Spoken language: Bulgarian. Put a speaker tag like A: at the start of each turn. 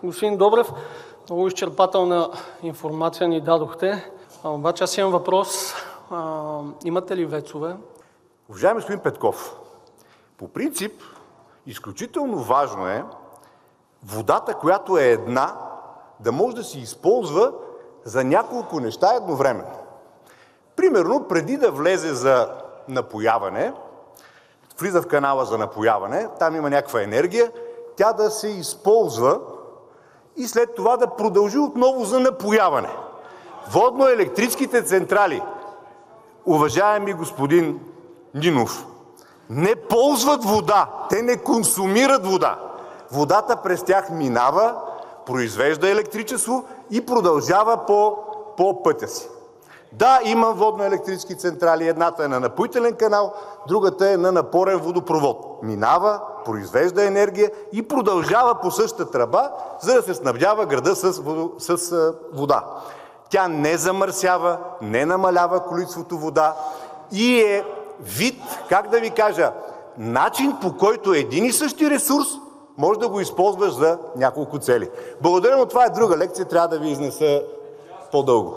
A: Господин Добрев, много изчерпателна информация ни дадохте. Обаче аз имам въпрос. Имате ли ВЕЦ-ове?
B: Уважаеми господин Петков, по принцип изключително важно е водата, която е една, да може да се използва за няколко неща едновременно. Примерно, преди да влезе за напояване, влиза в канала за напояване, там има някаква енергия, тя да се използва и след това да продължи отново за напояване. Водноелектрическите централи, уважаеми господин Нинов, не ползват вода, те не консумират вода. Водата през тях минава, произвежда електричество и продължава по пътя си. Да, има водноелектрически централи, едната е на напоителен канал, другата е на напорен водопровод. Минава, произвежда енергия и продължава по същата тръба, за да се снабдява града с вода. Тя не замърсява, не намалява количеството вода и е вид, как да ви кажа, начин, по който един и същи ресурс може да го използваш за няколко цели. Благодаря, но това е друга лекция, трябва да ви изнеса по-дълго.